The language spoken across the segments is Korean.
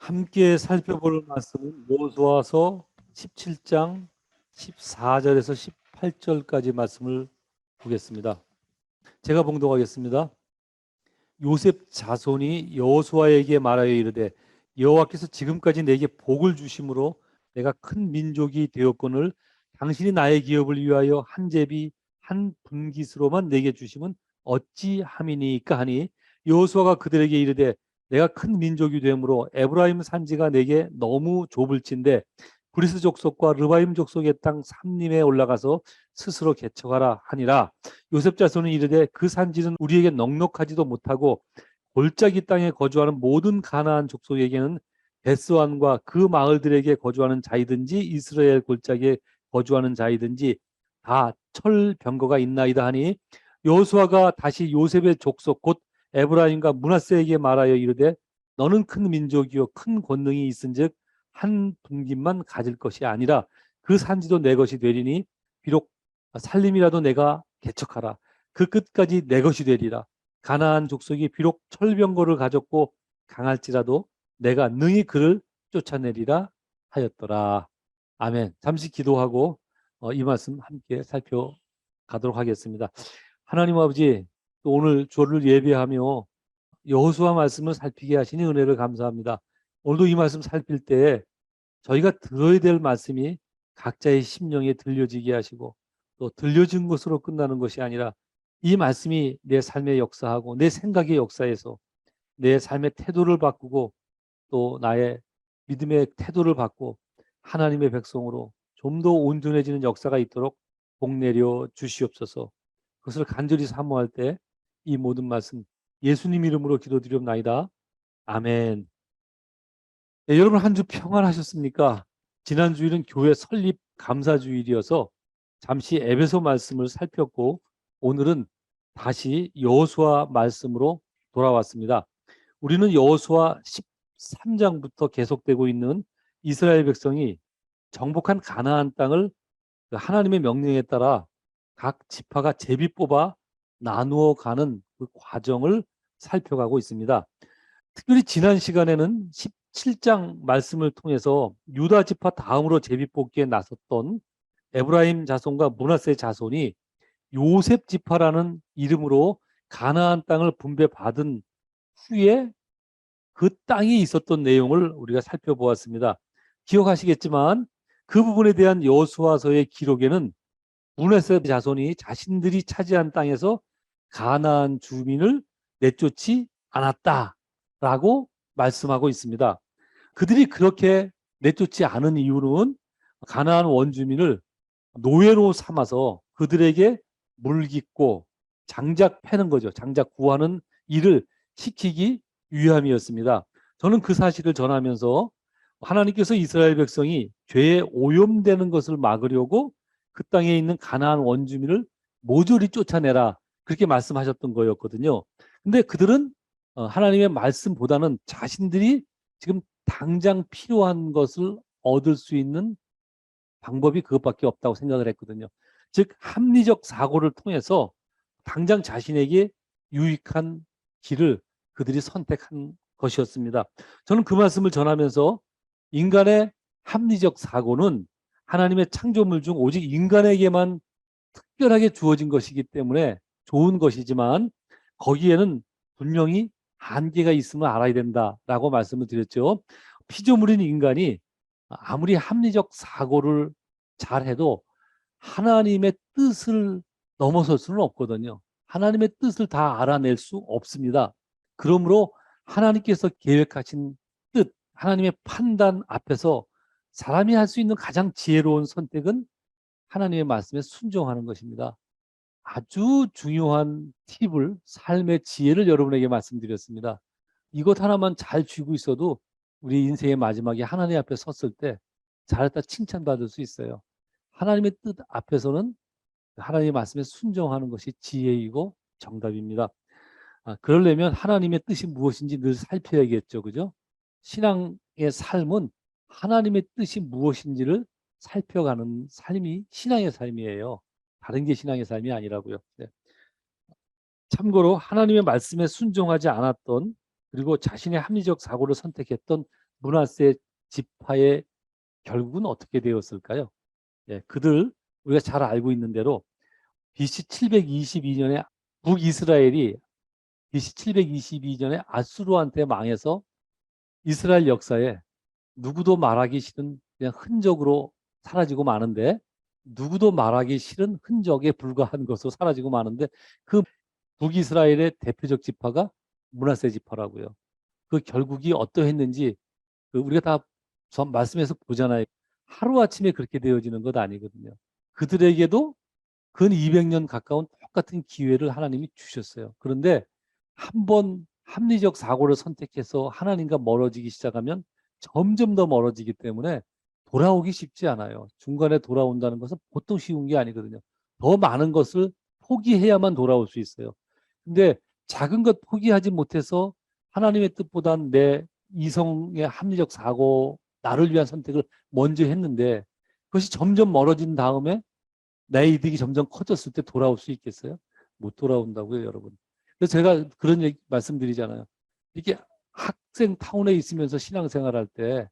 함께 살펴볼 말씀은 여호수아서 17장 14절에서 18절까지 말씀을 보겠습니다. 제가 봉독하겠습니다. 요셉 자손이 여호수아에게 말하여 이르되 여호와께서 지금까지 내게 복을 주심으로 내가 큰 민족이 되었거늘 당신이 나의 기업을 위하여 한 제비 한 분깃으로만 내게 주심은 어찌함이니까 하니 여호수아가 그들에게 이르되 내가 큰 민족이 되므로 에브라임 산지가 내게 너무 좁을진데 브리스 족속과 르바임 족속의 땅 삼림에 올라가서 스스로 개척하라 하니라. 요셉 자손이 이르되 그 산지는 우리에게 넉넉하지도 못하고 골짜기 땅에 거주하는 모든 가나안 족속에게는 베스완과 그 마을들에게 거주하는 자이든지 이스라엘 골짜기에 거주하는 자이든지 다 철병거가 있나이다 하니 여호수아가 다시 요셉의 족속 곧 에브라임과 므낫세에게 말하여 이르되 너는 큰 민족이요 큰 권능이 있은즉 한 분깃만 가질 것이 아니라 그 산지도 내 것이 되리니 비록 살림이라도 내가 개척하라. 그 끝까지 내 것이 되리라. 가나안 족속이 비록 철병거를 가졌고 강할지라도 내가 능히 그를 쫓아내리라 하였더라. 아멘. 잠시 기도하고 이 말씀 함께 살펴가도록 하겠습니다. 하나님 아버지, 또 오늘 주를 예배하며 여호수아 말씀을 살피게 하시니 은혜를 감사합니다. 오늘도 이 말씀 살필 때 저희가 들어야 될 말씀이 각자의 심령에 들려지게 하시고 또 들려진 것으로 끝나는 것이 아니라 이 말씀이 내 삶의 역사하고 내 생각의 역사에서 내 삶의 태도를 바꾸고 또 나의 믿음의 태도를 바꾸고 하나님의 백성으로 좀 더 온전해지는 역사가 있도록 복 내려 주시옵소서. 그것을 간절히 사모할 때 이 모든 말씀 예수님 이름으로 기도드리옵나이다. 아멘. 네, 여러분 한 주 평안하셨습니까? 지난 주일은 교회 설립 감사주일이어서 잠시 에베소 말씀을 살폈고 오늘은 다시 여호수아 말씀으로 돌아왔습니다. 우리는 여호수아 13장부터 계속되고 있는 이스라엘 백성이 정복한 가나안 땅을 하나님의 명령에 따라 각 지파가 제비 뽑아 나누어 가는 그 과정을 살펴가고 있습니다. 특별히 지난 시간에는 17장 말씀을 통해서 유다 지파 다음으로 제비 뽑기에 나섰던 에브라임 자손과 므낫세 자손이 요셉 지파라는 이름으로 가나안 땅을 분배받은 후에 그 땅이 있었던 내용을 우리가 살펴보았습니다. 기억하시겠지만 그 부분에 대한 여호수아서의 기록에는 므낫세 자손이 자신들이 차지한 땅에서 가나안 주민을 내쫓지 않았다라고 말씀하고 있습니다. 그들이 그렇게 내쫓지 않은 이유는 가나안 원주민을 노예로 삼아서 그들에게 물깃고 장작 패는 거죠. 장작 구하는 일을 시키기 위함이었습니다. 저는 그 사실을 전하면서 하나님께서 이스라엘 백성이 죄에 오염되는 것을 막으려고 그 땅에 있는 가나안 원주민을 모조리 쫓아내라 그렇게 말씀하셨던 거였거든요. 근데 그들은 하나님의 말씀보다는 자신들이 지금 당장 필요한 것을 얻을 수 있는 방법이 그것밖에 없다고 생각을 했거든요. 즉 합리적 사고를 통해서 당장 자신에게 유익한 길을 그들이 선택한 것이었습니다. 저는 그 말씀을 전하면서 인간의 합리적 사고는 하나님의 창조물 중 오직 인간에게만 특별하게 주어진 것이기 때문에 좋은 것이지만 거기에는 분명히 한계가 있음을 알아야 된다라고 말씀을 드렸죠. 피조물인 인간이 아무리 합리적 사고를 잘해도 하나님의 뜻을 넘어설 수는 없거든요. 하나님의 뜻을 다 알아낼 수 없습니다. 그러므로 하나님께서 계획하신 뜻, 하나님의 판단 앞에서 사람이 할 수 있는 가장 지혜로운 선택은 하나님의 말씀에 순종하는 것입니다. 아주 중요한 팁을, 삶의 지혜를 여러분에게 말씀드렸습니다. 이것 하나만 잘 쥐고 있어도 우리 인생의 마지막에 하나님 앞에 섰을 때 잘했다 칭찬받을 수 있어요. 하나님의 뜻 앞에서는 하나님의 말씀에 순종하는 것이 지혜이고 정답입니다. 그러려면 하나님의 뜻이 무엇인지 늘 살펴야겠죠. 그죠? 신앙의 삶은 하나님의 뜻이 무엇인지를 살펴가는 삶이 신앙의 삶이에요. 다른 게 신앙의 삶이 아니라고요. 네. 참고로 하나님의 말씀에 순종하지 않았던 그리고 자신의 합리적 사고를 선택했던 므낫세 지파의 결국은 어떻게 되었을까요? 예, 그들 우리가 잘 알고 있는 대로 BC 722년에 북이스라엘이 BC 722년에 아수르한테 망해서 이스라엘 역사에 누구도 말하기 싫은 그냥 흔적으로 사라지고 마는데, 누구도 말하기 싫은 흔적에 불과한 것으로 사라지고 마는데, 그 북이스라엘의 대표적 지파가 므낫세 지파라고요. 그 결국이 어떠했는지 우리가 다 말씀에서 보잖아요. 하루아침에 그렇게 되어지는 것 아니거든요. 그들에게도 근 200년 가까운 똑같은 기회를 하나님이 주셨어요. 그런데 한번 합리적 사고를 선택해서 하나님과 멀어지기 시작하면 점점 더 멀어지기 때문에 돌아오기 쉽지 않아요. 중간에 돌아온다는 것은 보통 쉬운 게 아니거든요. 더 많은 것을 포기해야만 돌아올 수 있어요. 근데 작은 것 포기하지 못해서 하나님의 뜻보단 내 이성의 합리적 사고, 나를 위한 선택을 먼저 했는데, 그것이 점점 멀어진 다음에 내 이득이 점점 커졌을 때 돌아올 수 있겠어요? 못 돌아온다고요, 여러분. 그래서 제가 그런 얘기 말씀드리잖아요. 이렇게 학생 타운에 있으면서 신앙생활할 때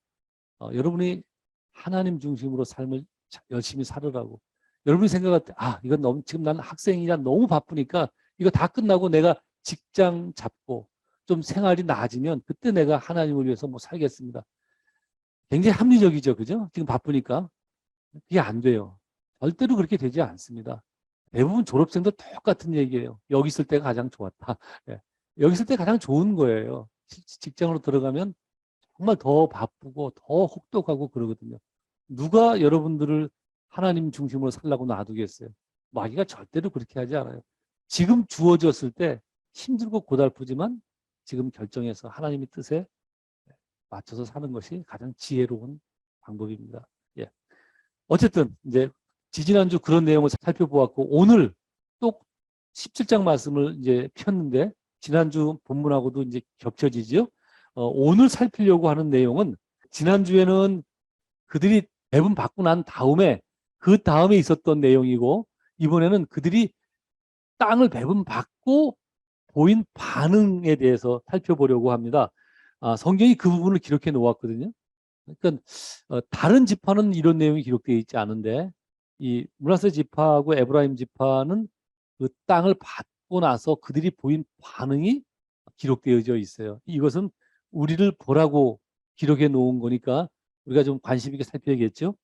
여러분이 하나님 중심으로 삶을 열심히 살으라고. 여러분이 생각할 때, 이건 너무, 지금 난 학생이라 너무 바쁘니까 이거 다 끝나고 내가 직장 잡고 좀 생활이 나아지면 그때 내가 하나님을 위해서 뭐 살겠습니다. 굉장히 합리적이죠, 그죠? 지금 바쁘니까. 그게 안 돼요. 절대로 그렇게 되지 않습니다. 대부분 졸업생도 똑같은 얘기예요. 여기 있을 때가 가장 좋았다. 예. 여기 있을 때 가장 좋은 거예요. 직장으로 들어가면 정말 더 바쁘고 더 혹독하고 그러거든요. 누가 여러분들을 하나님 중심으로 살라고 놔두겠어요? 마귀가 절대로 그렇게 하지 않아요. 지금 주어졌을 때 힘들고 고달프지만 지금 결정해서 하나님의 뜻에 맞춰서 사는 것이 가장 지혜로운 방법입니다. 예. 어쨌든 이제 지지난주 그런 내용을 살펴보았고, 오늘 또 17장 말씀을 이제 폈는데, 지난주 본문하고도 이제 겹쳐지죠. 오늘 살피려고 하는 내용은, 지난주에는 그들이 배분 받고 난 다음에 그 다음에 있었던 내용이고, 이번에는 그들이 땅을 배분 받고 보인 반응에 대해서 살펴보려고 합니다. 성경이 그 부분을 기록해 놓았거든요. 그러니까 다른 지파는 이런 내용이 기록되어 있지 않은데, 이 므낫세 지파하고 에브라임 지파는 그 땅을 받고 나서 그들이 보인 반응이 기록되어져 있어요. 이것은 우리를 보라고 기록해 놓은 거니까 우리가 좀 관심 있게 살펴야겠죠.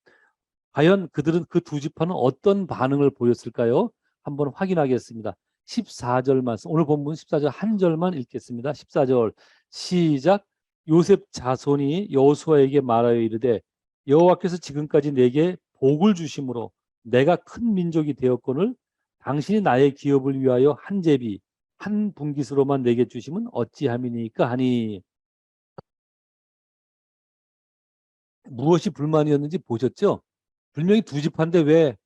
과연 그들은, 그 두 지파는 어떤 반응을 보였을까요? 한번 확인하겠습니다. 14절 말씀, 오늘 본문 14절 한 절만 읽겠습니다. 14절 시작. 요셉 자손이 여호수아에게 말하여 이르되 여호와께서 지금까지 내게 복을 주심으로 내가 큰 민족이 되었거늘 당신이 나의 기업을 위하여 한 제비 한 분깃으로만 내게 주시면 어찌함이니까 하니. 무엇이 불만이었는지 보셨죠? 분명히 두 지파인데 왜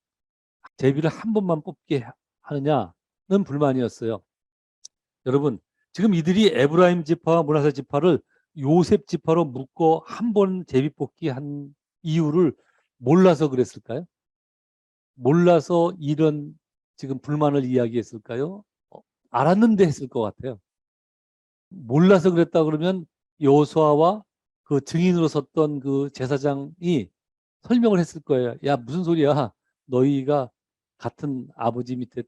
제비를 한 번만 뽑게 하느냐는 불만이었어요. 여러분, 지금 이들이 에브라임 지파와 므낫세 지파를 요셉 지파로 묶어 한 번 제비 뽑기 한 이유를 몰라서 그랬을까요? 몰라서 이런 지금 불만을 이야기했을까요? 알았는데 했을 것 같아요. 몰라서 그랬다 그러면 여호수아와 그 증인으로 섰던 그 제사장이 설명을 했을 거예요. 야, 무슨 소리야? 너희가 같은 아버지 밑에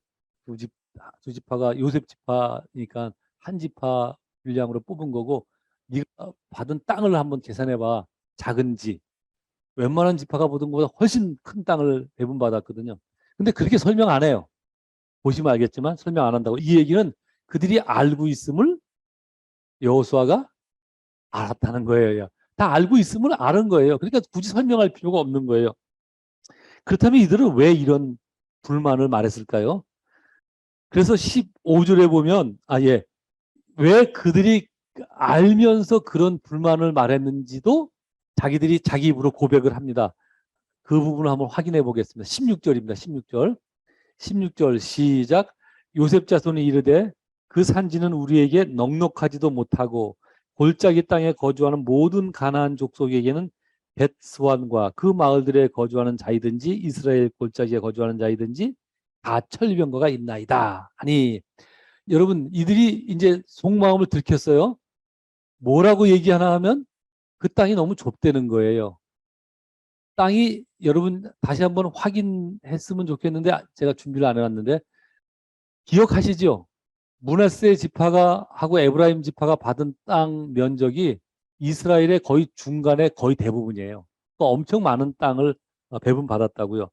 두 지파가 요셉 지파니까 한 지파 분량으로 뽑은 거고, 네가 받은 땅을 한번 계산해봐. 작은지. 웬만한 지파가 받은 것보다 훨씬 큰 땅을 배분받았거든요. 근데 그렇게 설명 안 해요. 보시면 알겠지만 설명 안 한다고. 이 얘기는 그들이 알고 있음을 여호수아가 알았다는 거예요. 다 알고 있음을 아는 거예요. 그러니까 굳이 설명할 필요가 없는 거예요. 그렇다면 이들은 왜 이런 불만을 말했을까요? 그래서 15절에 보면 왜 그들이 알면서 그런 불만을 말했는지도 자기들이 자기 입으로 고백을 합니다. 그 부분을 한번 확인해 보겠습니다. 16절입니다. 16절. 16절 시작. 요셉 자손이 이르되 그 산지는 우리에게 넉넉하지도 못하고 골짜기 땅에 거주하는 모든 가나안 족속에게는 벳스완과 그 마을들에 거주하는 자이든지 이스라엘 골짜기에 거주하는 자이든지 다 천리병거가 있나이다 하니. 여러분, 이들이 이제 속마음을 들켰어요. 뭐라고 얘기하나 하면 그 땅이 너무 좁다는 거예요. 땅이 여러분 다시 한번 확인했으면 좋겠는데 제가 준비를 안 해왔는데 기억하시죠? 므낫세 지파가 하고 에브라임 지파가 받은 땅 면적이 이스라엘의 거의 중간에 거의 대부분이에요. 또 엄청 많은 땅을 배분받았다고요.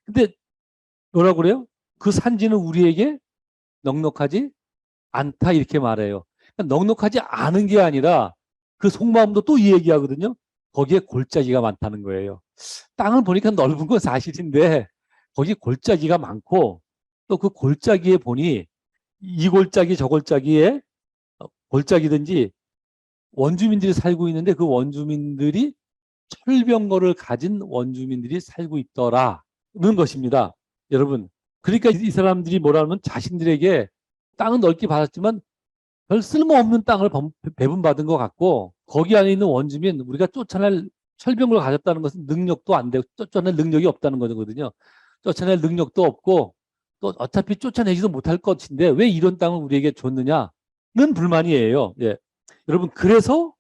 근데 뭐라고 그래요? 그 산지는 우리에게 넉넉하지 않다 이렇게 말해요. 그러니까 넉넉하지 않은 게 아니라 그 속마음도 또 이 얘기하거든요. 거기에 골짜기가 많다는 거예요. 땅을 보니까 넓은 건 사실인데 거기 골짜기가 많고 또 그 골짜기에 보니 이 골짜기 저 골짜기에 골짜기든지 원주민들이 살고 있는데 그 원주민들이 철병거를 가진 원주민들이 살고 있더라는 것입니다. 여러분, 그러니까 이 사람들이 뭐라면 자신들에게 땅은 넓게 받았지만 별 쓸모없는 땅을 배분받은 것 같고 거기 안에 있는 원주민 우리가 쫓아낼 철병을 가졌다는 것은 능력도 안 되고 쫓아낼 능력이 없다는 거거든요. 쫓아낼 능력도 없고 또 어차피 쫓아내지도 못할 것인데 왜 이런 땅을 우리에게 줬느냐는 불만이에요. 예. 여러분 그래서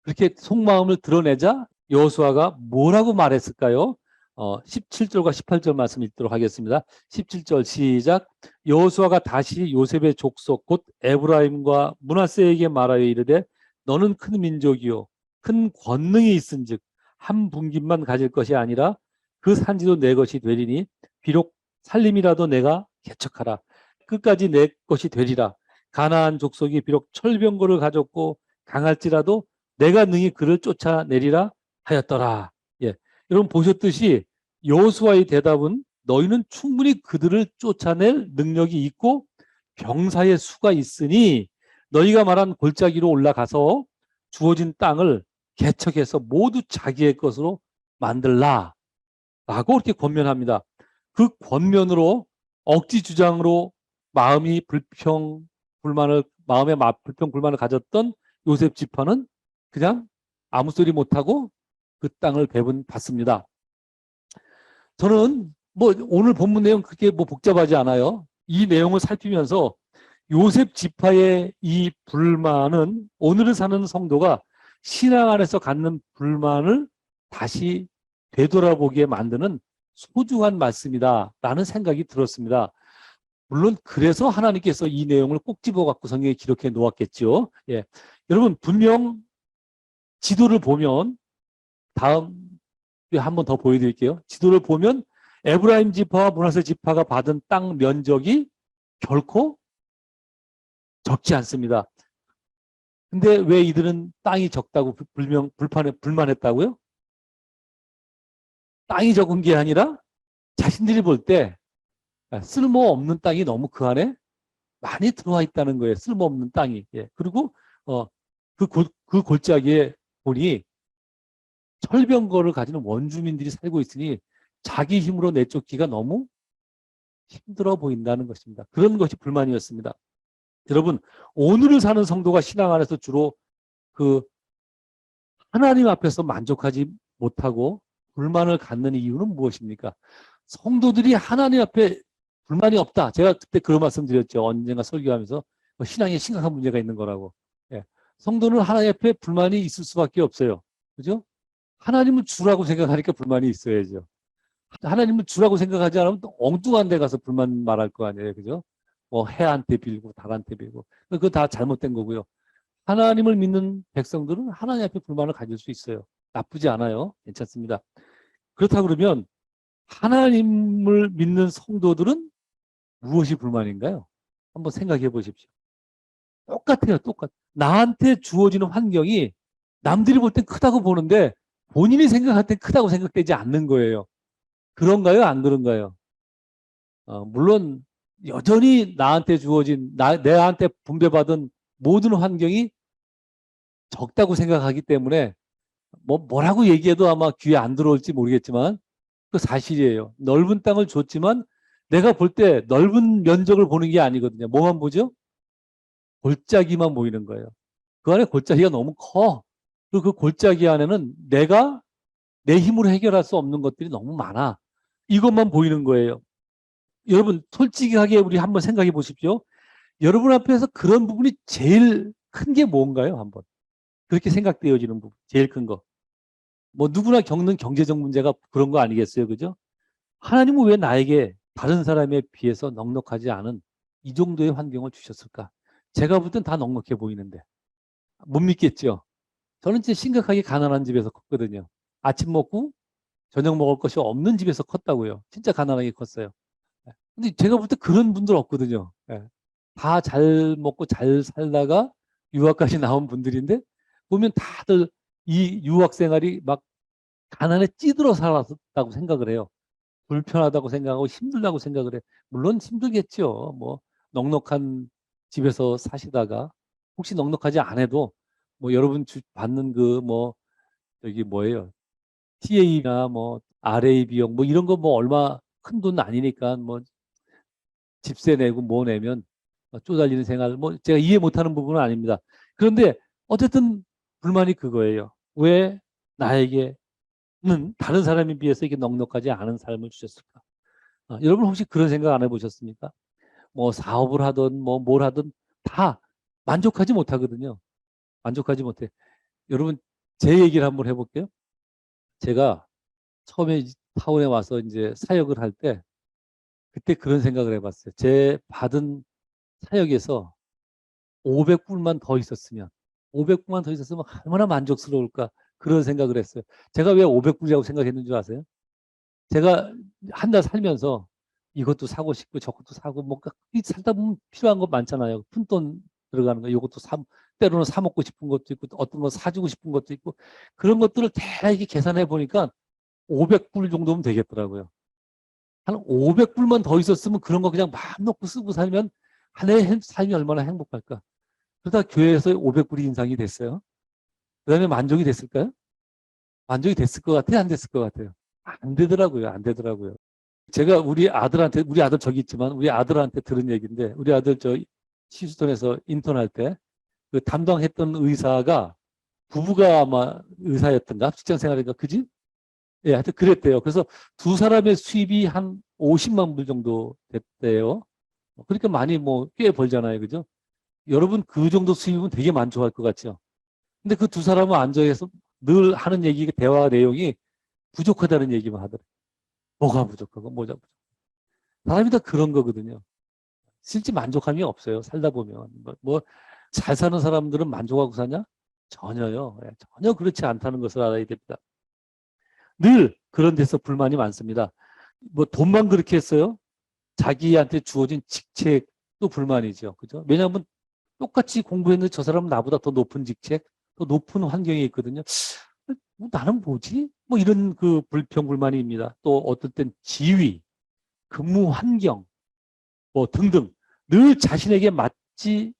그렇게 속마음을 드러내자 여호수아가 뭐라고 말했을까요? 17절과 18절 말씀 읽도록 하겠습니다. 17절 시작. 여호수아가 다시 요셉의 족속 곧 에브라임과 므낫세에게 말하여 이르되 너는 큰 민족이요 큰 권능이 있은즉 한 분깃만 가질 것이 아니라 그 산지도 내 것이 되리니 비록 살림이라도 내가 개척하라. 끝까지 내 것이 되리라. 가나안 족속이 비록 철병거를 가졌고 강할지라도 내가 능히 그를 쫓아내리라 하였더라. 예. 여러분 보셨듯이 여호수아의 대답은 너희는 충분히 그들을 쫓아낼 능력이 있고 병사의 수가 있으니 너희가 말한 골짜기로 올라가서 주어진 땅을 개척해서 모두 자기의 것으로 만들라 라고 그렇게 권면합니다. 그 권면으로 억지 주장으로 마음에 불평 불만을 가졌던 요셉 지파는 그냥 아무 소리 못하고 그 땅을 배분받습니다. 저는 뭐 오늘 본문 내용 그렇게 뭐 복잡하지 않아요. 이 내용을 살피면서 요셉 지파의 이 불만은 오늘을 사는 성도가 신앙 안에서 갖는 불만을 다시 되돌아보게 만드는 소중한 말씀이다라는 생각이 들었습니다. 물론 그래서 하나님께서 이 내용을 꼭 집어갖고 성경에 기록해 놓았겠죠. 예. 여러분 분명 지도를 보면 다음 한 번 더 보여드릴게요. 지도를 보면 에브라임 지파와 므낫세 지파가 받은 땅 면적이 결코 적지 않습니다. 근데 왜 이들은 땅이 적다고 불만했다고요? 땅이 적은 게 아니라 자신들이 볼 때 쓸모없는 땅이 너무 그 안에 많이 들어와 있다는 거예요. 쓸모없는 땅이. 예. 그리고 그 골짜기에 보니 철병거를 가지는 원주민들이 살고 있으니 자기 힘으로 내쫓기가 너무 힘들어 보인다는 것입니다. 그런 것이 불만이었습니다. 여러분 오늘을 사는 성도가 신앙 안에서 주로 그 하나님 앞에서 만족하지 못하고 불만을 갖는 이유는 무엇입니까? 성도들이 하나님 앞에 불만이 없다. 제가 그때 그런 말씀 드렸죠. 언젠가 설교하면서 신앙에 심각한 문제가 있는 거라고. 예. 성도는 하나님 앞에 불만이 있을 수밖에 없어요. 그죠? 하나님은 주라고 생각하니까 불만이 있어야죠. 하나님은 주라고 생각하지 않으면 또 엉뚱한 데 가서 불만 말할 거 아니에요. 그죠? 해한테 빌고 달한테 빌고. 그거 다 잘못된 거고요. 하나님을 믿는 백성들은 하나님 앞에 불만을 가질 수 있어요. 나쁘지 않아요. 괜찮습니다. 그렇다 그러면 하나님을 믿는 성도들은 무엇이 불만인가요? 한번 생각해 보십시오. 똑같아요. 나한테 주어지는 환경이 남들이 볼 땐 크다고 보는데 본인이 생각할 땐 크다고 생각되지 않는 거예요. 그런가요? 안 그런가요? 물론 여전히 나한테 주어진 내한테 분배받은 모든 환경이 적다고 생각하기 때문에 뭐라고 얘기해도 아마 귀에 안 들어올지 모르겠지만 그 사실이에요. 넓은 땅을 줬지만 내가 볼 때 넓은 면적을 보는 게 아니거든요. 뭐만 보죠? 골짜기만 보이는 거예요. 그 안에 골짜기가 너무 커. 그리고 그 골짜기 안에는 내가 내 힘으로 해결할 수 없는 것들이 너무 많아. 이것만 보이는 거예요. 여러분 솔직하게 우리 한번 생각해 보십시오. 여러분 앞에서 그런 부분이 제일 큰 게 뭔가요? 한번. 그렇게 생각되어지는 부분, 제일 큰 거. 뭐 누구나 겪는 경제적 문제가 그런 거 아니겠어요, 그죠? 하나님은 왜 나에게 다른 사람에 비해서 넉넉하지 않은 이 정도의 환경을 주셨을까? 제가 볼 땐 다 넉넉해 보이는데 못 믿겠죠? 저는 진짜 심각하게 가난한 집에서 컸거든요. 아침 먹고 저녁 먹을 것이 없는 집에서 컸다고요. 진짜 가난하게 컸어요. 근데 제가 볼 때 그런 분들 없거든요. 예. 다 잘 먹고 잘 살다가 유학까지 나온 분들인데 보면 다들 이 유학 생활이 막 가난에 찌들어 살았다고 생각을 해요. 불편하다고 생각하고 힘들다고 생각을 해. 물론 힘들겠죠. 뭐 넉넉한 집에서 사시다가 혹시 넉넉하지 않아도 뭐 여러분 받는 그 뭐 여기 뭐예요? TA나 뭐 RA 비용 뭐 이런 거 뭐 얼마 큰 돈 아니니까 뭐 집세 내고 뭐 내면 쪼달리는 생활 뭐 제가 이해 못하는 부분은 아닙니다. 그런데 어쨌든 불만이 그거예요. 왜 나에게는 다른 사람에 비해서 이게 넉넉하지 않은 삶을 주셨을까? 여러분 혹시 그런 생각 안 해보셨습니까? 뭐 사업을 하든 뭐 뭘 하든 다 만족하지 못하거든요. 만족하지 못해. 여러분 제 얘기를 한번 해볼게요. 제가 처음에 타운에 와서 이제 사역을 할 때 그때 그런 생각을 해봤어요. 제 받은 사역에서 500불만 더 있었으면 500불만 더 있었으면 얼마나 만족스러울까 그런 생각을 했어요. 제가 왜 500불이라고 생각했는 줄 아세요? 제가 한 달 살면서 이것도 사고 싶고 저것도 사고 뭐 살다 보면 필요한 거 많잖아요. 푼돈 들어가는 거 이것도 때로는 사 먹고 싶은 것도 있고 어떤 거 사주고 싶은 것도 있고 그런 것들을 다 이렇게 계산해 보니까 500불 정도면 되겠더라고요. 한 500불만 더 있었으면 그런 거 그냥 마음 놓고 쓰고 살면 한 해 삶이 얼마나 행복할까. 그러다 교회에서 500불이 인상이 됐어요. 그 다음에 만족이 됐을까요? 만족이 됐을 것 같아요? 안 됐을 것 같아요? 안 되더라고요. 안 되더라고요. 제가 우리 아들 저기 있지만 우리 아들한테 들은 얘기인데 우리 아들 저 시스톤에서 인턴할 때 그 담당했던 의사가 부부가 아마 의사였던가 직장 생활인가 그지? 예, 하여튼 그랬대요. 그래서 두 사람의 수입이 한 50만 불 정도 됐대요. 그러니까 많이 뭐 꽤 벌잖아요. 그죠? 여러분 그 정도 수입은 되게 만족할 것 같죠? 근데 그 두 사람은 앉아서 늘 하는 얘기, 대화 내용이 부족하다는 얘기만 하더라고요. 뭐가 부족하고 뭐가 부족하고. 사람이 다 그런 거거든요. 실제 만족함이 없어요. 살다 보면. 잘 사는 사람들은 만족하고 사냐? 전혀요. 예, 전혀 그렇지 않다는 것을 알아야 됩니다. 늘 그런 데서 불만이 많습니다. 뭐 돈만 그렇게 했어요? 자기한테 주어진 직책도 불만이죠. 그죠? 왜냐하면 똑같이 공부했는데 저 사람은 나보다 더 높은 직책, 더 높은 환경에 있거든요. 나는 뭐지? 뭐 이런 그 불평, 불만입니다. 또 어떨 땐 지위, 근무 환경, 뭐 등등. 늘 자신에게 맞지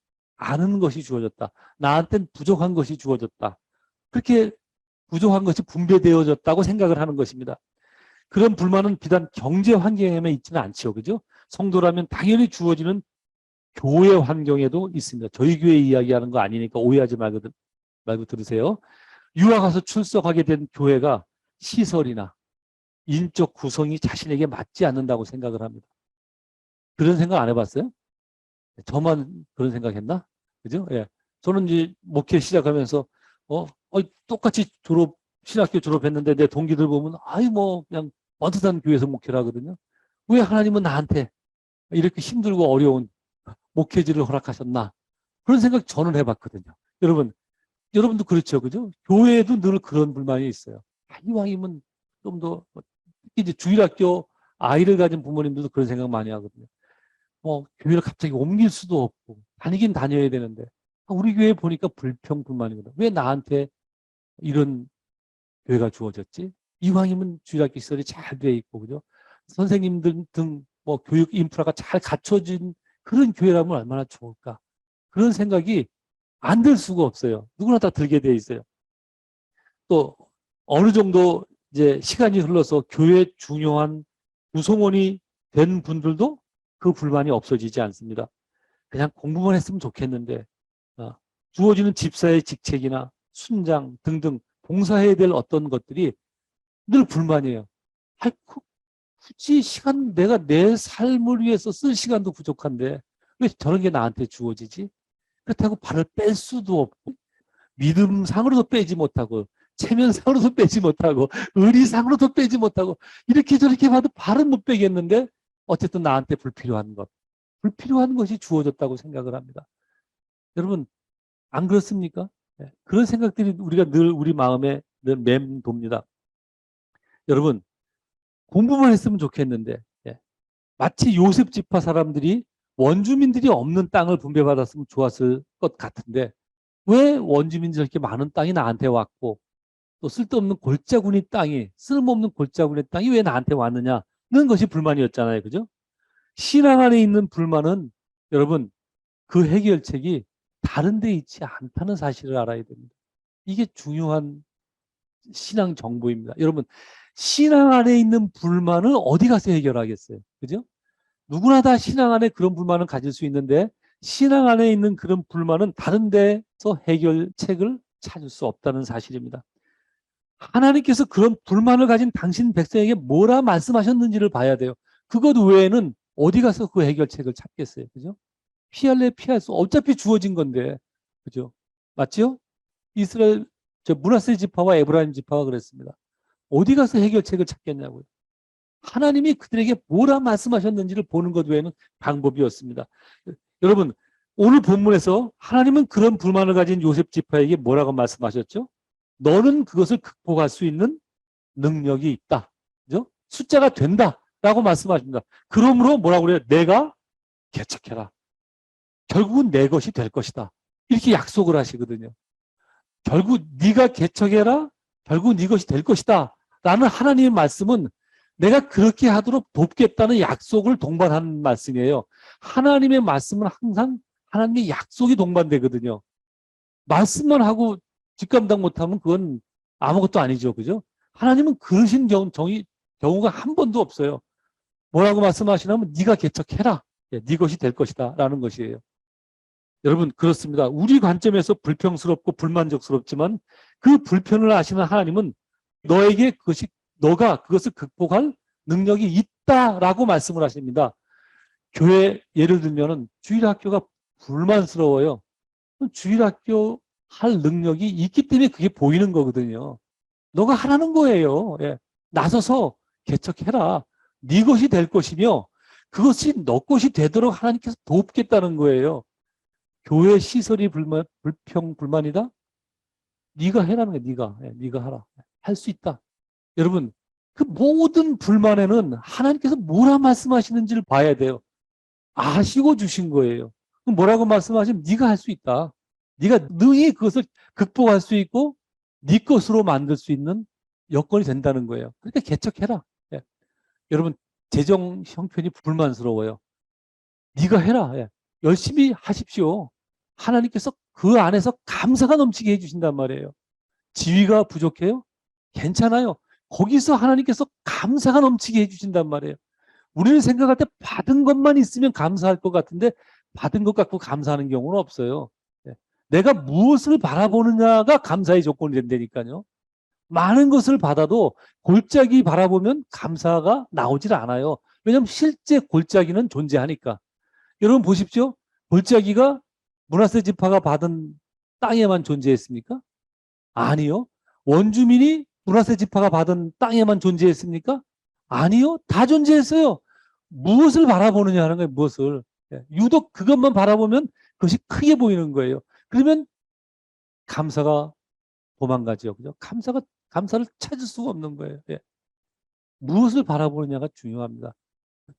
않은 것이 주어졌다. 나한테는 부족한 것이 주어졌다. 그렇게 부족한 것이 분배되어졌다고 생각을 하는 것입니다. 그런 불만은 비단 경제 환경에만 있지는 않죠. 그죠? 성도라면 당연히 주어지는 교회 환경에도 있습니다. 저희 교회 이야기하는 거 아니니까 오해하지 말고 들으세요. 유학 가서 출석하게 된 교회가 시설이나 인적 구성이 자신에게 맞지 않는다고 생각을 합니다. 그런 생각 안 해봤어요? 저만 그런 생각했나? 그죠? 예. 저는 이제 목회 시작하면서 똑같이 신학교 졸업했는데 내 동기들 보면 뭐 그냥 번듯한 교회에서 목회를 하거든요. 왜 하나님은 나한테 이렇게 힘들고 어려운 목회지를 허락하셨나? 그런 생각 저는 해봤거든요. 여러분도 그렇죠, 그죠? 교회에도 늘 그런 불만이 있어요. 이왕이면 좀 더, 특히 이제 주일학교 아이를 가진 부모님들도 그런 생각 많이 하거든요. 뭐, 교회를 갑자기 옮길 수도 없고, 다니긴 다녀야 되는데, 우리 교회 보니까 불평불만이거든. 왜 나한테 이런 교회가 주어졌지? 이왕이면 주일학교 시설이 잘 돼 있고, 그죠? 선생님들 등 뭐 교육 인프라가 잘 갖춰진 그런 교회라면 얼마나 좋을까? 그런 생각이 안 들 수가 없어요. 누구나 다 들게 돼 있어요. 또 어느 정도 이제 시간이 흘러서 교회 중요한 구성원이 된 분들도 그 불만이 없어지지 않습니다. 그냥 공부만 했으면 좋겠는데 주어지는 집사의 직책이나 순장 등등 봉사해야 될 어떤 것들이 늘 불만이에요. 굳이 내가 내 삶을 위해서 쓸 시간도 부족한데 왜 저런 게 나한테 주어지지? 그렇다고 발을 뺄 수도 없고 믿음상으로도 빼지 못하고 체면상으로도 빼지 못하고 의리상으로도 빼지 못하고 이렇게 저렇게 봐도 발은 못 빼겠는데 어쨌든 나한테 불필요한 것이 주어졌다고 생각을 합니다. 여러분 안 그렇습니까? 네. 그런 생각들이 우리가 늘 우리 마음에 늘 맴돕니다. 여러분 공부만 했으면 좋겠는데 마치 요셉 지파 사람들이 원주민들이 없는 땅을 분배받았으면 좋았을 것 같은데 왜 원주민들이 저렇게 많은 땅이 나한테 왔고 또 쓸데없는 골짜구니 땅이 쓸모없는 골짜구니 땅이 왜 나한테 왔느냐는 것이 불만이었잖아요. 그죠? 신앙 안에 있는 불만은 여러분 그 해결책이 다른 데 있지 않다는 사실을 알아야 됩니다. 이게 중요한 신앙 정보입니다. 여러분 신앙 안에 있는 불만을 어디 가서 해결하겠어요? 그죠? 누구나 다 신앙 안에 그런 불만을 가질 수 있는데 신앙 안에 있는 그런 불만은 다른 데서 해결책을 찾을 수 없다는 사실입니다. 하나님께서 그런 불만을 가진 당신 백성에게 뭐라 말씀하셨는지를 봐야 돼요. 그것 외에는 어디 가서 그 해결책을 찾겠어요. 그죠? 피할래 피할 수 어차피 주어진 건데. 그죠? 맞죠? 이스라엘 므낫세 지파와 에브라임 지파가 그랬습니다. 어디 가서 해결책을 찾겠냐고요. 하나님이 그들에게 뭐라 말씀하셨는지를 보는 것 외에는 방법이 없습니다. 여러분 오늘 본문에서 하나님은 그런 불만을 가진 요셉 지파에게 뭐라고 말씀하셨죠? 너는 그것을 극복할 수 있는 능력이 있다. 그죠? 숫자가 된다라고 말씀하십니다. 그러므로 뭐라고 그래요? 내가 개척해라. 결국은 내 것이 될 것이다. 이렇게 약속을 하시거든요. 결국 네가 개척해라. 결국 네 것이 될 것이다. 라는 하나님의 말씀은 내가 그렇게 하도록 돕겠다는 약속을 동반하는 말씀이에요. 하나님의 말씀은 항상 하나님의 약속이 동반되거든요. 말씀만 하고 뒷감당 못하면 그건 아무것도 아니죠. 그죠? 하나님은 그러신 경우가 한 번도 없어요. 뭐라고 말씀하시냐면 네가 개척해라. 네 것이 될 것이다. 라는 것이에요. 여러분 그렇습니다. 우리 관점에서 불평스럽고 불만족스럽지만 그 불편을 아시는 하나님은 너에게 너가 그것을 극복할 능력이 있다라고 말씀을 하십니다. 교회 예를 들면은 주일학교가 불만스러워요. 주일학교 할 능력이 있기 때문에 그게 보이는 거거든요. 너가 하라는 거예요. 예. 나서서 개척해라. 네 것이 될 것이며 그것이 너 것이 되도록 하나님께서 돕겠다는 거예요. 교회 시설이 불만이다? 네가 해라는 거야. 네가. 예, 네가 하라. 할 수 있다. 여러분 그 모든 불만에는 하나님께서 뭐라 말씀하시는지를 봐야 돼요. 아시고 주신 거예요. 그럼 뭐라고 말씀하시면 네가 할 수 있다. 네가 능히 그것을 극복할 수 있고 네 것으로 만들 수 있는 여건이 된다는 거예요. 그러니까 개척해라. 예. 여러분 재정 형편이 불만스러워요. 네가 해라. 예. 열심히 하십시오. 하나님께서 그 안에서 감사가 넘치게 해주신단 말이에요. 지위가 부족해요? 괜찮아요. 거기서 하나님께서 감사가 넘치게 해주신단 말이에요. 우리는 생각할 때 받은 것만 있으면 감사할 것 같은데 받은 것 갖고 감사하는 경우는 없어요. 내가 무엇을 바라보느냐가 감사의 조건이 된다니까요. 많은 것을 받아도 골짜기 바라보면 감사가 나오질 않아요. 왜냐하면 실제 골짜기는 존재하니까. 여러분 보십시오. 골짜기가 므낫세 지파가 받은 땅에만 존재했습니까? 아니요. 원주민이 므낫세 지파가 받은 땅에만 존재했습니까? 아니요. 다 존재했어요. 무엇을 바라보느냐 하는 거예요. 무엇을. 유독 그것만 바라보면 그것이 크게 보이는 거예요. 그러면 감사가 도망가죠. 그죠? 감사를 찾을 수가 없는 거예요. 무엇을 바라보느냐가 중요합니다.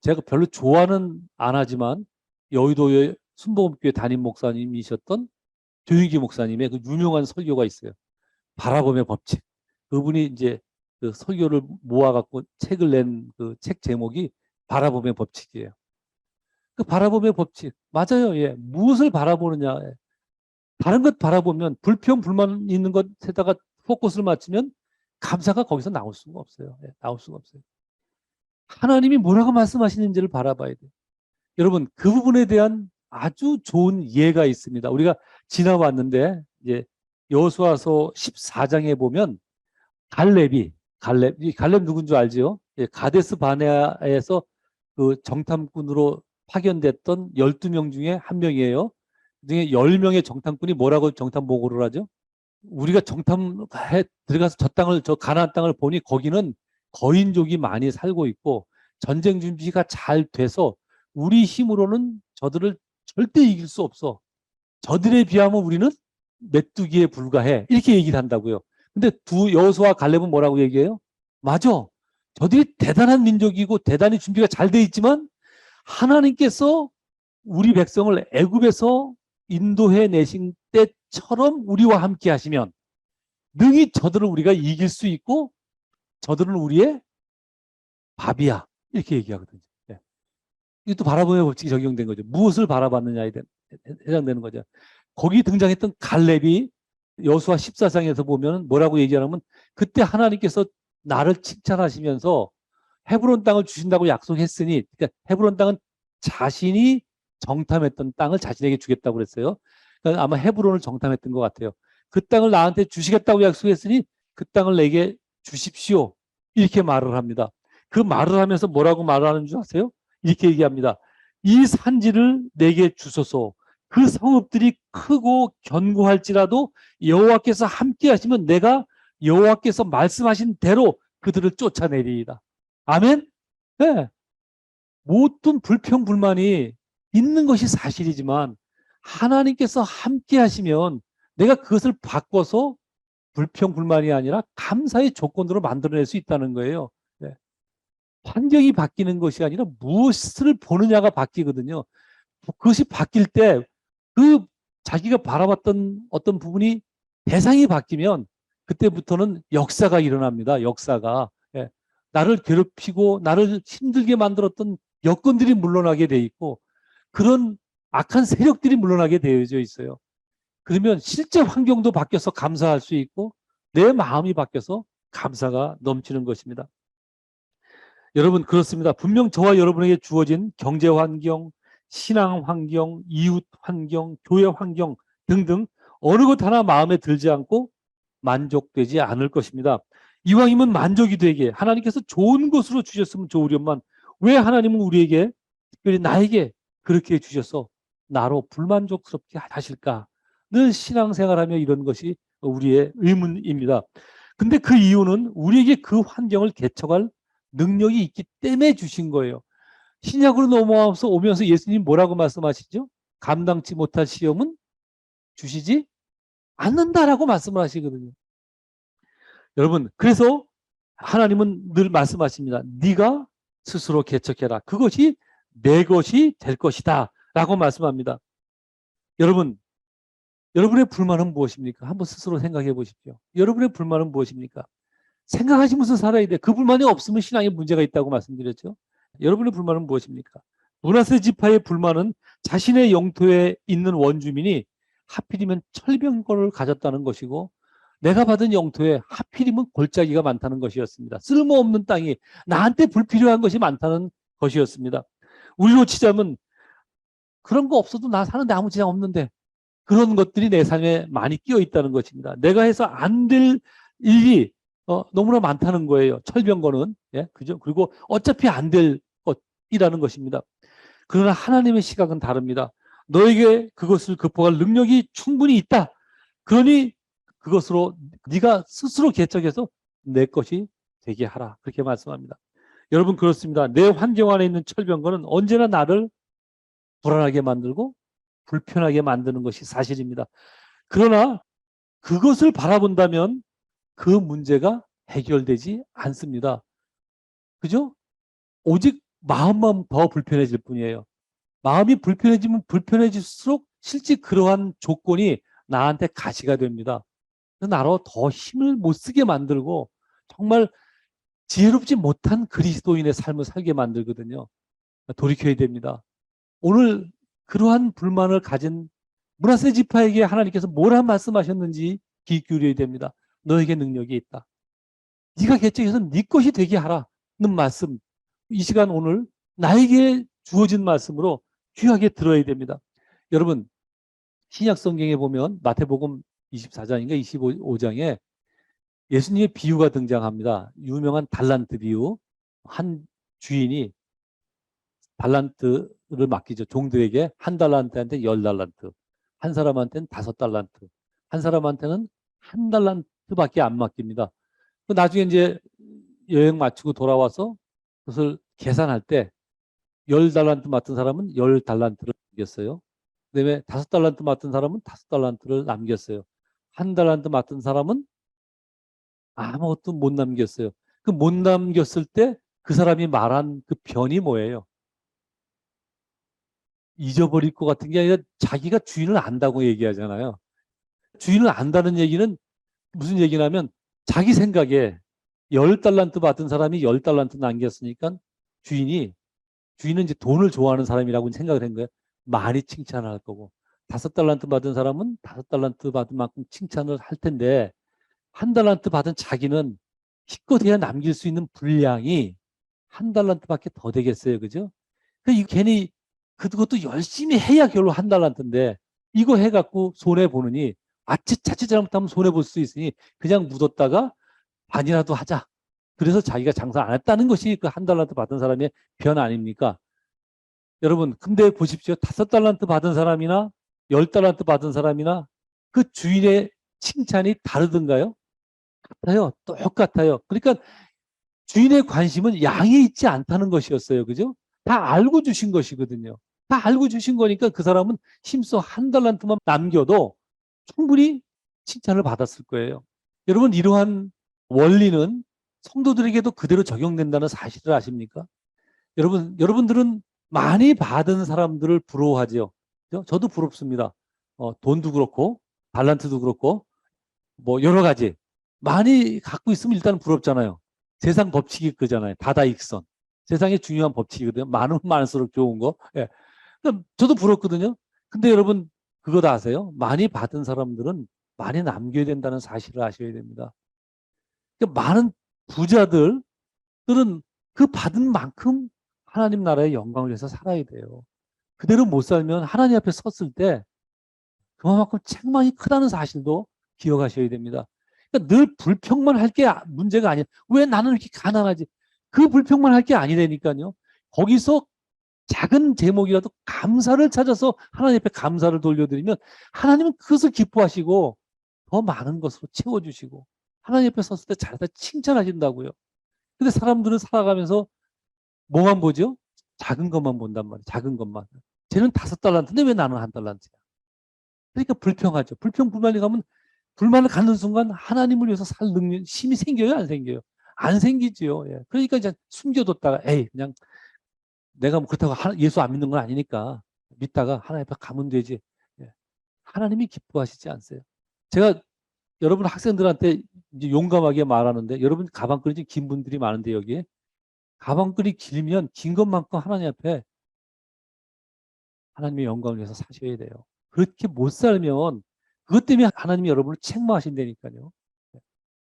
제가 별로 좋아는 안 하지만 여의도의 순복음교회 담임 목사님이셨던 조윤기 목사님의 그 유명한 설교가 있어요. 바라봄의 법칙. 그분이 이제 그 설교를 모아갖고 책을 낸 그 책 제목이 바라봄의 법칙이에요. 그 바라봄의 법칙. 맞아요. 예. 무엇을 바라보느냐. 예. 다른 것 바라보면 불평, 불만 있는 것에다가 포커스를 맞추면 감사가 거기서 나올 수가 없어요. 예. 나올 수가 없어요. 하나님이 뭐라고 말씀하시는지를 바라봐야 돼요. 여러분, 그 부분에 대한 아주 좋은 예가 있습니다. 우리가 지나왔는데, 이제 여호수아서 14장에 보면 갈렙 누군 줄 알지요? 예, 가데스 바네아에서 그 정탐꾼으로 파견됐던 12명 중에 한 명이에요. 그 중에 10명의 정탐꾼이 뭐라고 정탐 보고를 하죠? 우리가 정탐해 들어가서 저 가나안 땅을 보니 거기는 거인족이 많이 살고 있고 전쟁 준비가 잘 돼서 우리 힘으로는 저들을 절대 이길 수 없어. 저들에 비하면 우리는 메뚜기에 불과해. 이렇게 얘기를 한다고요. 근데 여호수아와 갈렙은 뭐라고 얘기해요? 맞아. 저들이 대단한 민족이고 대단히 준비가 잘 돼 있지만 하나님께서 우리 백성을 애굽에서 인도해 내신 때처럼 우리와 함께 하시면 능히 저들을 우리가 이길 수 있고 저들은 우리의 밥이야. 이렇게 얘기하거든요. 네. 이것도 바라보의 법칙이 적용된 거죠. 무엇을 바라봤느냐에 해당되는 거죠. 거기 등장했던 갈렙이 여호수아 14장에서 보면 뭐라고 얘기하냐면 그때 하나님께서 나를 칭찬하시면서 헤브론 땅을 주신다고 약속했으니, 그러니까 헤브론 땅은 자신이 정탐했던 땅을 자신에게 주겠다고 그랬어요. 그러니까 아마 헤브론을 정탐했던 것 같아요. 그 땅을 나한테 주시겠다고 약속했으니 그 땅을 내게 주십시오. 이렇게 말을 합니다. 그 말을 하면서 뭐라고 말을 하는 줄 아세요? 이렇게 얘기합니다. 이 산지를 내게 주소서. 그 성읍들이 크고 견고할지라도 여호와께서 함께 하시면 내가 여호와께서 말씀하신 대로 그들을 쫓아내리이다. 아멘? 네. 모든 불평불만이 있는 것이 사실이지만 하나님께서 함께 하시면 내가 그것을 바꿔서 불평불만이 아니라 감사의 조건으로 만들어낼 수 있다는 거예요. 네. 환경이 바뀌는 것이 아니라 무엇을 보느냐가 바뀌거든요. 그것이 바뀔 때 그 자기가 바라봤던 어떤 부분이 대상이 바뀌면 그때부터는 역사가 일어납니다. 역사가. 예. 나를 괴롭히고 나를 힘들게 만들었던 여건들이 물러나게 돼 있고 그런 악한 세력들이 물러나게 되어져 있어요. 그러면 실제 환경도 바뀌어서 감사할 수 있고 내 마음이 바뀌어서 감사가 넘치는 것입니다. 여러분 그렇습니다. 분명 저와 여러분에게 주어진 경제 환경, 신앙 환경, 이웃 환경, 교회 환경 등등 어느 것 하나 마음에 들지 않고 만족되지 않을 것입니다. 이왕이면 만족이 되게 하나님께서 좋은 것으로 주셨으면 좋으련만 왜 하나님은 우리에게 특별히 나에게 그렇게 주셔서 나로 불만족스럽게 하실까? 늘 신앙생활하며 이런 것이 우리의 의문입니다. 근데 그 이유는 우리에게 그 환경을 개척할 능력이 있기 때문에 주신 거예요. 신약으로 넘어와서 오면서 예수님 뭐라고 말씀하시죠? 감당치 못할 시험은 주시지 않는다라고 말씀을 하시거든요. 여러분, 그래서 하나님은 늘 말씀하십니다. 네가 스스로 개척해라. 그것이 내 것이 될 것이다. 라고 말씀합니다. 여러분, 여러분의 불만은 무엇입니까? 한번 스스로 생각해 보십시오. 여러분의 불만은 무엇입니까? 생각하시면서 살아야 돼. 그 불만이 없으면 신앙에 문제가 있다고 말씀드렸죠. 여러분의 불만은 무엇입니까? 므낫세 지파의 불만은 자신의 영토에 있는 원주민이 하필이면 철병거를 가졌다는 것이고 내가 받은 영토에 하필이면 골짜기가 많다는 것이었습니다. 쓸모없는 땅이 나한테 불필요한 것이 많다는 것이었습니다. 우리로 치자면 그런 거 없어도 나 사는데 아무 지장 없는데 그런 것들이 내 삶에 많이 끼어 있다는 것입니다. 내가 해서 안 될 일이 너무나 많다는 거예요. 철병거는. 예, 그죠? 그리고 어차피 안 될 것이라는 것입니다. 그러나 하나님의 시각은 다릅니다. 너에게 그것을 극복할 능력이 충분히 있다. 그러니 그것으로 네가 스스로 개척해서 내 것이 되게 하라. 그렇게 말씀합니다. 여러분 그렇습니다. 내 환경 안에 있는 철병거는 언제나 나를 불안하게 만들고 불편하게 만드는 것이 사실입니다. 그러나 그것을 바라본다면 그 문제가 해결되지 않습니다. 그죠? 오직 마음만 더 불편해질 뿐이에요. 마음이 불편해지면 불편해질수록 실제 그러한 조건이 나한테 가시가 됩니다. 나로 더 힘을 못 쓰게 만들고 정말 지혜롭지 못한 그리스도인의 삶을 살게 만들거든요. 돌이켜야 됩니다. 오늘 그러한 불만을 가진 므낫세 지파에게 하나님께서 뭐라 말씀하셨는지 귀 기울여야 됩니다. 너에게 능력이 있다. 네가 개척해서 네 것이 되게 하라는 말씀. 이 시간 오늘 나에게 주어진 말씀으로 귀하게 들어야 됩니다. 여러분 신약 성경에 보면 마태복음 24장인가 25장에 예수님의 비유가 등장합니다. 유명한 달란트 비유. 한 주인이 달란트를 맡기죠. 종들에게 한 달란트한테 10달란트, 한 사람한테는 5달란트, 한 사람한테는 한 달란트밖에 안 맡깁니다. 나중에 이제 여행 마치고 돌아와서 그것을 계산할 때 10달란트 맡은 사람은 10달란트를 남겼어요. 그다음에 5달란트 맡은 사람은 5달란트를 남겼어요. 한 달란트 맡은 사람은 아무것도 못 남겼어요. 그 못 남겼을 때 그 사람이 말한 그 변이 뭐예요? 잊어버릴 것 같은 게 아니라 자기가 주인을 안다고 얘기하잖아요. 주인을 안다는 얘기는 무슨 얘기냐면 자기 생각에 10달란트 받은 사람이 10달란트 남겼으니까 주인은 이제 돈을 좋아하는 사람이라고 생각을 한 거예요. 많이 칭찬을 할 거고 5달란트 받은 사람은 5달란트 받은 만큼 칭찬을 할 텐데 한 달란트 받은 자기는 기껏해야 남길 수 있는 분량이 한 달란트밖에 더 되겠어요. 그죠? 괜히 그것도 열심히 해야 결국 한 달란트인데 이거 해갖고 손해보느니 자칫 잘못하면 손해볼 수 있으니 그냥 묻었다가 반이라도 하자. 그래서 자기가 장사 안 했다는 것이 그 한 달란트 받은 사람의 변 아닙니까? 여러분, 근데 보십시오. 5달란트 받은 사람이나 10달란트 받은 사람이나 그 주인의 칭찬이 다르던가요? 같아요. 똑같아요. 그러니까 주인의 관심은 양에 있지 않다는 것이었어요. 그죠? 다 알고 주신 것이거든요. 다 알고 주신 거니까 그 사람은 힘써 한 달란트만 남겨도 충분히 칭찬을 받았을 거예요. 여러분, 이러한 원리는 성도들에게도 그대로 적용된다는 사실을 아십니까? 여러분들은 많이 받은 사람들을 부러워하죠. 저도 부럽습니다. 돈도 그렇고, 달란트도 그렇고, 뭐 여러 가지. 많이 갖고 있으면 일단 부럽잖아요. 세상 법칙이 그잖아요. 다다익선. 세상의 중요한 법칙이거든요. 많으면 많을수록 좋은 거. 예. 그럼 저도 부럽거든요. 근데 여러분, 그거 다 아세요? 많이 받은 사람들은 많이 남겨야 된다는 사실을 아셔야 됩니다. 그러니까 많은 부자들은 그 받은 만큼 하나님 나라의 영광을 위해서 살아야 돼요. 그대로 못 살면 하나님 앞에 섰을 때 그만큼 책망이 크다는 사실도 기억하셔야 됩니다. 그러니까 늘 불평만 할 게 문제가 아니에요. 왜 나는 이렇게 가난하지? 그 불평만 할 게 아니라니까요. 거기서 작은 제목이라도 감사를 찾아서 하나님 앞에 감사를 돌려드리면 하나님은 그것을 기뻐하시고 더 많은 것으로 채워주시고 하나님 앞에 섰을 때 잘했다 칭찬하신다고요. 근데 사람들은 살아가면서 뭐만 보죠? 작은 것만 본단 말이에요. 작은 것만. 쟤는 5달란트인데 왜 나는 한 달란트야? 그러니까 불평하죠. 불평불만이 가면 불만을 갖는 순간 하나님을 위해서 살 능력, 힘이 생겨요? 안 생겨요? 안 생기지요. 예. 그러니까 이제 숨겨뒀다가 에이 그냥 내가 뭐 그렇다고 예수 안 믿는 건 아니니까 믿다가 하나님 앞에 가면 되지. 예. 하나님이 기뻐하시지 않으세요. 제가 여러분 학생들한테 이제 용감하게 말하는데 여러분 가방끈이 좀 긴 분들이 많은데 여기에 가방끈이 길면 긴 것만큼 하나님 앞에 하나님의 영광을 위해서 사셔야 돼요. 그렇게 못 살면 그것 때문에 하나님이 여러분을 책망하신다니까요.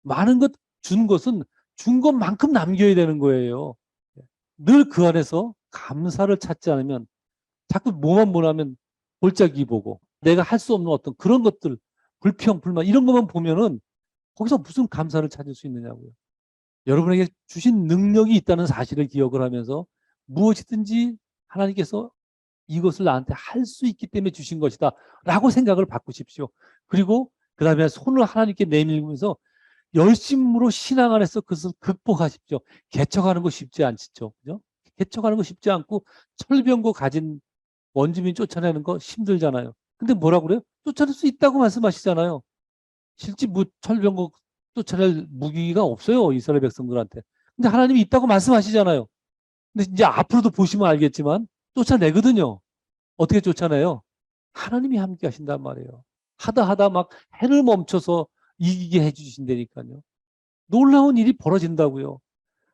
많은 것 준 것은 준 것만큼 남겨야 되는 거예요. 늘 그 안에서 감사를 찾지 않으면 자꾸 뭐만 보라면 골짜기 보고 내가 할 수 없는 어떤 그런 것들 불평, 불만 이런 것만 보면은 거기서 무슨 감사를 찾을 수 있느냐고요. 여러분에게 주신 능력이 있다는 사실을 기억을 하면서 무엇이든지 하나님께서 이것을 나한테 할 수 있기 때문에 주신 것이다 라고 생각을 바꾸십시오. 그리고 그 다음에 손을 하나님께 내밀면서 열심으로 신앙 안에서 그것을 극복하십시오. 개척하는 거 쉽지 않죠. 그죠? 개척하는 거 쉽지 않고 철병고 가진 원주민 쫓아내는 거 힘들잖아요. 근데 뭐라고 그래요? 쫓아낼 수 있다고 말씀하시잖아요. 실제 철병고 쫓아낼 무기가 없어요. 이스라엘 백성들한테. 근데 하나님이 있다고 말씀하시잖아요. 근데 이제 앞으로도 보시면 알겠지만 쫓아내거든요. 어떻게 쫓아내요? 하나님이 함께 하신단 말이에요. 하다 막 해를 멈춰서 이기게 해주신다니까요. 놀라운 일이 벌어진다고요.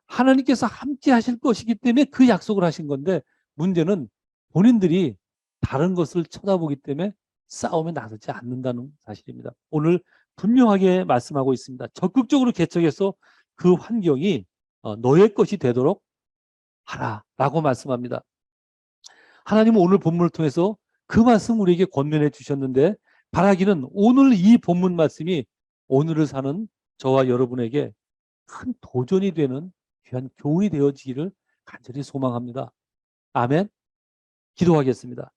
하나님께서 함께 하실 것이기 때문에 그 약속을 하신 건데 문제는 본인들이 다른 것을 쳐다보기 때문에 싸움에 나서지 않는다는 사실입니다. 오늘 분명하게 말씀하고 있습니다. 적극적으로 개척해서 그 환경이 너의 것이 되도록 하라라고 말씀합니다. 하나님은 오늘 본문을 통해서 그 말씀 우리에게 권면해 주셨는데 바라기는 오늘 이 본문 말씀이 오늘을 사는 저와 여러분에게 큰 도전이 되는 귀한 교훈이 되어지기를 간절히 소망합니다. 아멘. 기도하겠습니다.